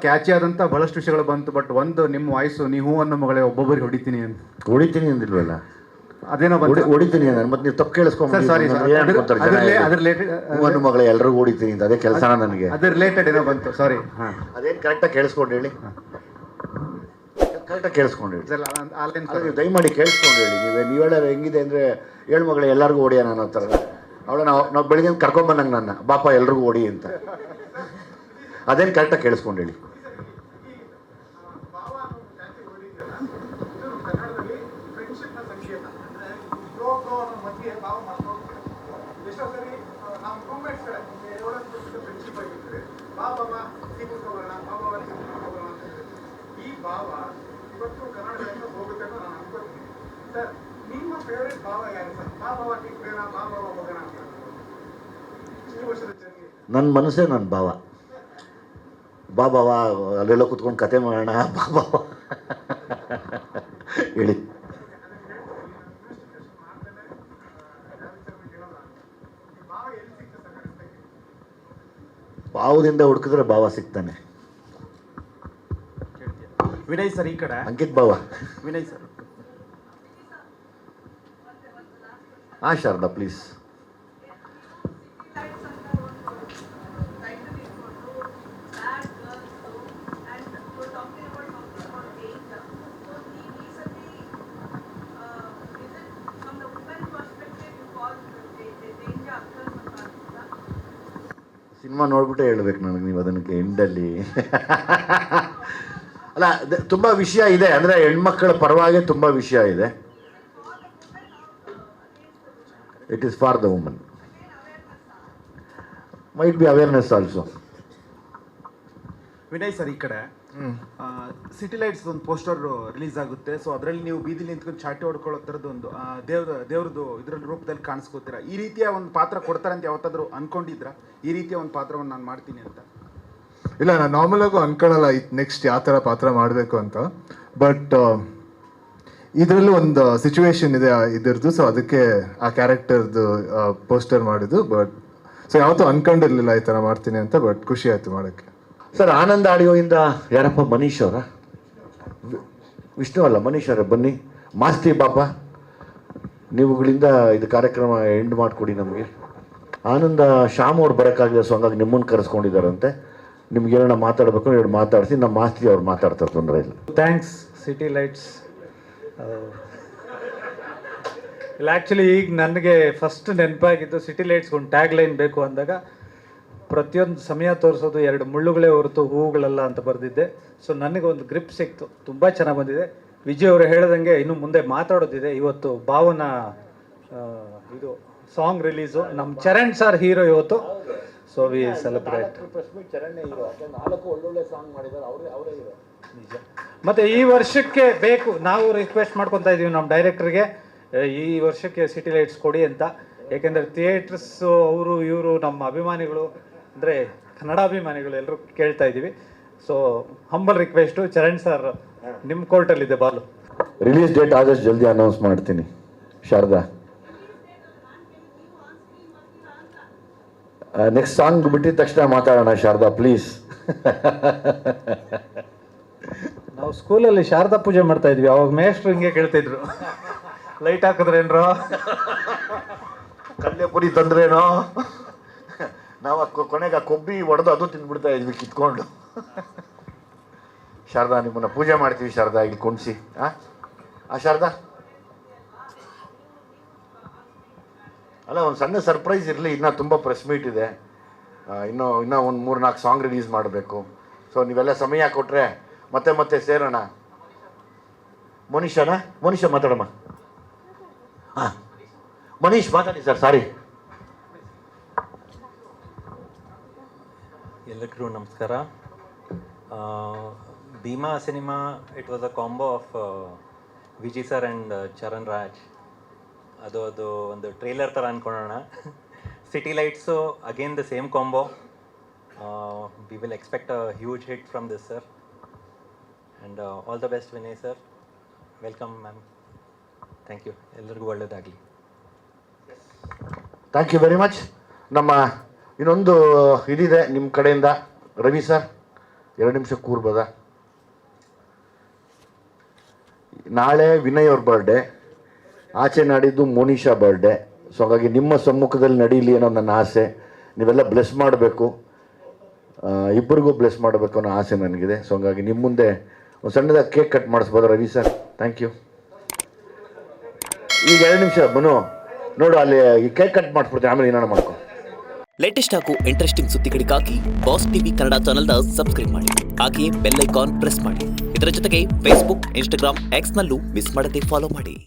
Catchy ಆದಂಥ ಬಹಳಷ್ಟು ವಿಷಯಗಳು ಬಂತು. ಬಟ್ ಒಂದು ನಿಮ್ಮ ವಾಯ್ಸು ನೀವು ಅನ್ನೋ ಮಗಳೇ ಒಬ್ಬೊಬ್ಬರಿಗೆ ಹೊಡಿತೀನಿ ಅಂತ. ಹೊಡಿತೀನಿ ಅಂದಿಲ್ವಲ್ಲ, ಅದೇನೋ ಬಂತು. ಹೊಡಿತೀನಿ ನಾನು. ಮತ್ತೆ ನೀವು ತಪ್ಪು ಕೇಳಿಸ್ಕೊಂಡು ಸಾರಿ ಅದ್ರ ರಿಲೇಟೆಡ್ ಒಂದು ಮಗಳ ಎಲ್ಲರಿಗೂ ಹೊಡಿತೀನಿ ಅಂತ ಅದೇ ಕೆಲಸನ ನನಗೆ. ಅದ್ರ ರಿಲೇಟೆಡ್ ಏನೋ ಬಂತು. ಸಾರಿ. ಅದೇನು ಕರೆಕ್ಟಾಗಿ ಕೇಳಿಸ್ಕೊಂಡು ಹೇಳಿ, ಕರೆಕ್ಟಾಗಿ ಕೇಳಿಸ್ಕೊಂಡು ಹೇಳಿ. ನೀವು ದಯಮಾಡಿ ಕೇಳಿಸ್ಕೊಂಡು ಹೇಳಿ. ನೀವು ಹೇಳೋದು ಹೆಂಗಿದೆ ಅಂದರೆ ಏಳು ಮಗಳು ಎಲ್ಲರಿಗೂ ಹೊಡಿಯ ನಾನು ಥರ. ಅವಳ ನಾವು ಬೆಳಿಗ್ಗೆ ಕರ್ಕೊಂಬಂದಂಗೆ ನನ್ನ ಬಾಪ ಎಲ್ರಿಗೂ ಹೊಡಿ ಅಂತ. ಅದೇನು ಕರೆಕ್ಟಾಗಿ ಕೇಳಿಸ್ಕೊಂಡು ಹೇಳಿ. ನನ್ನ ಮನಸ್ಸೇ ನನ್ನ ಭಾವ. ಬಾಬಾವ ಅಲ್ಲೆಲ್ಲ ಕುತ್ಕೊಂಡು ಕತೆ ಮಾಡೋಣ ಬಾಬಾವ ಹೇಳಿ. ಭಾವದಿಂದ ಹುಡುಕಿದ್ರೆ ಭಾವ ಸಿಗ್ತಾನೆ. ವಿನಯ್ ಸರ್ ಈ ಕಡೆ. ಅಂಕಿತ್ ಭಾವ. ವಿನಯ್ ಸರ್. ಹಾಂ ಶಾರದಾ ಪ್ಲೀಸ್. ಸಿನಿಮಾ ನೋಡ್ಬಿಟ್ಟೆ ಹೇಳ್ಬೇಕು ನನಗೆ ನೀವು ಅದಕ್ಕೆ ಎಂಡಲ್ಲಿ. ಅಲ್ಲ ತುಂಬ ವಿಷಯ ಇದೆ, ಅಂದರೆ ಹೆಣ್ಮಕ್ಕಳ ಪರವಾಗಿ ತುಂಬ ವಿಷಯ ಇದೆ. It is for the woman. Might be awareness also. Vinay sir ಈ ಕಡೆ. ಸಿಟಿ ಲೈಟ್ಸ್ ಒಂದು ಪೋಸ್ಟರ್ ರಿಲೀಸ್ ಆಗುತ್ತೆ. ಸೊ ಅದರಲ್ಲಿ ನೀವು ಬೀದಿಲಿ ನಿಂತ್ಕೊಂಡು ಚಾಟಿ ಹೊಡ್ಕೊಳ್ಳೋ ಥರದ್ದು ಒಂದು ದೇವ್ರದ್ದು ಇದರಲ್ಲಿ ರೂಪದಲ್ಲಿ ಕಾಣಿಸ್ಕೋತೀರಾ. ಈ ರೀತಿಯ ಒಂದು ಪಾತ್ರ ಕೊಡ್ತಾರೆ ಅಂತ ಯಾವತ್ತಾದರೂ ಅನ್ಕೊಂಡಿದ್ರಾ? ಈ ರೀತಿಯ ಒಂದು ಪಾತ್ರವನ್ನು ನಾನು ಮಾಡ್ತೀನಿ ಅಂತ? ಇಲ್ಲ, ನಾನು ನಾರ್ಮಲ್ ಆಗು ಅನ್ಕೊಳ್ಳಲ್ಲ ನೆಕ್ಸ್ಟ್ ಯಾವ ಥರ ಪಾತ್ರ ಮಾಡಬೇಕು ಅಂತ. ಬಟ್ ಇದರಲ್ಲೂ ಒಂದು ಸಿಚುವೇಶನ್ ಇದೆ ಇದರದ್ದು. ಸೊ ಅದಕ್ಕೆ ಆ ಕ್ಯಾರೆಕ್ಟರ್ದು ಪೋಸ್ಟರ್ ಮಾಡಿದ್ದು. ಬಟ್ ಸೊ ಯಾವತ್ತೂ ಅನ್ಕೊಂಡಿರ್ಲಿಲ್ಲ ಈ ಥರ ಮಾಡ್ತೀನಿ ಅಂತ. ಬಟ್ ಖುಷಿ ಆಯಿತು ಮಾಡೋಕ್ಕೆ. ಸರ್ ಆನಂದ ಆಡಿಯೋಯಿಂದ ಯಾರಪ್ಪ? ಮನೀಶ್ ಅವರ? ವಿಷ್ಣು ಅಲ್ಲ, ಮನೀಶ್ ಅವರೇ ಬನ್ನಿ. ಮಾಸ್ತಿ ಬಾಪ ನೀವುಗಳಿಂದ ಇದು ಕಾರ್ಯಕ್ರಮ ಎಂಡ್ ಮಾಡಿಕೊಡಿ ನಮಗೆ. ಆನಂದ ಶ್ಯಾಮ್ ಅವ್ರು ಬರೋಕ್ಕಾಗಲಿಲ್ಲ, ಸೊ ಹಂಗಾಗಿ ನಿಮ್ಮನ್ನು ಕರೆಸ್ಕೊಂಡಿದ್ದಾರಂತೆ. ನಿಮ್ಗೆ ಏನಾರ ಮಾತಾಡಬೇಕು ಎರಡು ಮಾತಾಡಿಸಿ, ನಮ್ಮ ಮಾಸ್ತಿ ಅವ್ರು ಮಾತಾಡ್ತಾರೆ, ತೊಂದರೆ ಇಲ್ಲ. Thanks city lights. ಇಲ್ಲ ಆ್ಯಕ್ಚುಲಿ ಈಗ ನನಗೆ ಫಸ್ಟ್ ನೆನಪಾಗಿದ್ದು ಸಿಟಿ ಲೈಟ್ಸ್ಗೆ ಒಂದು ಟ್ಯಾಗ್ ಲೈನ್ ಬೇಕು ಅಂದಾಗ ಪ್ರತಿಯೊಂದು ಸಮಯ ತೋರಿಸೋದು ಎರಡು ಮುಳ್ಳುಗಳೇ ಹೊರತು ಹೂವುಗಳಲ್ಲ ಅಂತ ಬರೆದಿದ್ದೆ. ಸೊ ನನಗೆ ಒಂದು ಗ್ರಿಪ್ ಸಿಕ್ತು, ತುಂಬ ಚೆನ್ನಾಗಿ ಬಂದಿದೆ. ವಿಜಯ್ ಅವರು ಹೇಳ್ದಂಗೆ ಇನ್ನು ಮುಂದೆ ಮಾತಾಡೋದಿದೆ. ಇವತ್ತು ಭಾವನ ಇದು ಸಾಂಗ್ ರಿಲೀಸು, ನಮ್ಮ ಚರಣ್ ಸರ್ ಹೀರೋ ಇವತ್ತು. So we celebrate. ನಿಜ. ಮತ್ತು ಈ ವರ್ಷಕ್ಕೆ ಬೇಕು, ನಾವು ರಿಕ್ವೆಸ್ಟ್ ಮಾಡ್ಕೊತಾ ಇದ್ದೀವಿ ನಮ್ಮ ಡೈರೆಕ್ಟ್ರಿಗೆ, ಈ ವರ್ಷಕ್ಕೆ ಸಿಟಿ ಲೈಟ್ಸ್ ಕೊಡಿ ಅಂತ. ಏಕೆಂದರೆ ಥಿಯೇಟರ್ಸು ಅವರು ಇವರು ನಮ್ಮ ಅಭಿಮಾನಿಗಳು, ಅಂದರೆ ಕನ್ನಡ ಅಭಿಮಾನಿಗಳು ಎಲ್ಲರೂ ಕೇಳ್ತಾ ಇದ್ದೀವಿ. So humble request, Charan sir ನಿಮ್ಮ ಕೋರ್ಟಲ್ಲಿದೆ ಬಾಲು. ರಿಲೀಸ್ ಡೇಟ್ ಆದಷ್ಟು ಜಲ್ದಿ ಅನೌನ್ಸ್ ಮಾಡ್ತೀನಿ ಶಾರದಾ. ನೆಕ್ಸ್ಟ್ ಸಾಂಗ್ ಬಿಟ್ಟಿದ ತಕ್ಷಣ ಮಾತಾಡೋಣ ಶಾರದಾ ಪ್ಲೀಸ್. ನಾವು ಸ್ಕೂಲಲ್ಲಿ ಶಾರದಾ ಪೂಜೆ ಮಾಡ್ತಾ ಇದ್ವಿ, ಅವಾಗ ಮೇಷ್ಟ್ರು ಹಿಂಗೆ ಕೇಳ್ತಿದ್ರು, ಲೈಟ್ ಹಾಕಿದ್ರೇನ್ರೋ, ಕಲ್ಲೆಪುರಿ ತಂದ್ರೇನೋ. ನಾವು ಕೊನೆಗೆ ಆ ಕೊಬ್ಬಿ ಹೊಡೆದು ಅದು ತಿಂದ್ಬಿಡ್ತಾ ಇದ್ವಿ ಕಿತ್ಕೊಂಡು. ಶಾರದಾ ನಿಮ್ಮನ್ನು ಪೂಜೆ ಮಾಡ್ತೀವಿ ಶಾರದಾ, ಇಲ್ಲಿ ಕುಣಿಸಿ. ಆ ಶಾರದಾ ಅಲ್ಲ, ಒಂದು ಸಣ್ಣ ಸರ್ಪ್ರೈಸ್ ಇರಲಿ. ಇನ್ನೂ ತುಂಬ ಪ್ರೆಸ್ ಮೀಟ್ ಇದೆ, ಇನ್ನೂ ಒಂದು 3-4 ಸಾಂಗ್ ರಿಲೀಸ್ ಮಾಡಬೇಕು. ಸೊ ನೀವೆಲ್ಲ ಸಮಯ ಕೊಟ್ಟರೆ ಮತ್ತೆ ಸೇರೋಣ. ಮನೀಷ ಮಾತಾಡಮ್ಮ. ಹಾಂ ಮನೀಶ್ ಮಾತಾಡಿ ಸರ್. ಸಾರಿ. ಎಲ್ಲರಿಗೂ ನಮಸ್ಕಾರ. Bheema cinema, it was a combo of Vijay sir and Charan Raj. ಅದು ಒಂದು ಟ್ರೇಲರ್ ಥರ ಅಂದ್ಕೊಳ್ಳೋಣ. City lights again the same combo. We will expect a huge hit from this sir. And all the best Vinay sir. Welcome ma'am. Thank you. ಎಲ್ಲರಿಗೂ ಒಳ್ಳೆಯದಾಗಲಿ. Thank you very much. ನಮ್ಮ ಇನ್ನೊಂದು ಇದಿದೆ ನಿಮ್ಮ ಕಡೆಯಿಂದ. ರವಿ ಸರ್ 2 ನಿಮಿಷ ಕೂರ್ಬೋದಾ? ನಾಳೆ ವಿನಯ್ ಅವ್ರ ಬರ್ಡೇ, ಆಚೆ ನಾಡಿದ್ದು ಮೋನಿಶಾ ಬರ್ಡೇ. ಸೊ ಹಾಗಾಗಿ ನಿಮ್ಮ ಸಮ್ಮುಖದಲ್ಲಿ ನಡೀಲಿ ಅನ್ನೋ ನನ್ನ ಆಸೆ. ನೀವೆಲ್ಲ ಬ್ಲೆಸ್ ಮಾಡಬೇಕು, ಇಬ್ಬರಿಗೂ ಬ್ಲೆಸ್ ಮಾಡಬೇಕು ಅನ್ನೋ ಆಸೆ ನನಗಿದೆ. ಸೊ ಹಂಗಾಗಿ ನಿಮ್ಮ ಮುಂದೆ ಒಂದು ಸಣ್ಣದಾಗಿ ಕೇಕ್ ಕಟ್ ಮಾಡಿಸ್ಬೋದಾ ರವಿ ಸರ್? Thank you. ಈಗ 2 ನಿಮಿಷ ಬನು ನೋಡು, ಅಲ್ಲಿ ಈ ಕೇಕ್ ಕಟ್ ಮಾಡಿಸ್ಬಿಡ್ತೀನಿ, ಆಮೇಲೆ ಏನಾರು ಮಾಡ್ಕೊ. ಲೇಟೆಸ್ಟ್ ಹಾಗೂ ಇಂಟ್ರೆಸ್ಟಿಂಗ್ ಸುದ್ದಿಗಳಿಗಾಗಿ ಬಾಸ್ ಟಿವಿ ಕನ್ನಡ ಚಾನೆಲ್ನ ಸಬ್ಸ್ಕ್ರೈಬ್ ಮಾಡಿ. ಹಾಗೆಯೇ ಬೆಲ್ ಐಕಾನ್ ಪ್ರೆಸ್ ಮಾಡಿ. ಇದರ ಜೊತೆಗೆ ಫೇಸ್ಬುಕ್, ಇನ್ಸ್ಟಾಗ್ರಾಮ್, ಎಕ್ಸ್ನಲ್ಲೂ ಮಿಸ್ ಮಾಡದೆ ಫಾಲೋ ಮಾಡಿ.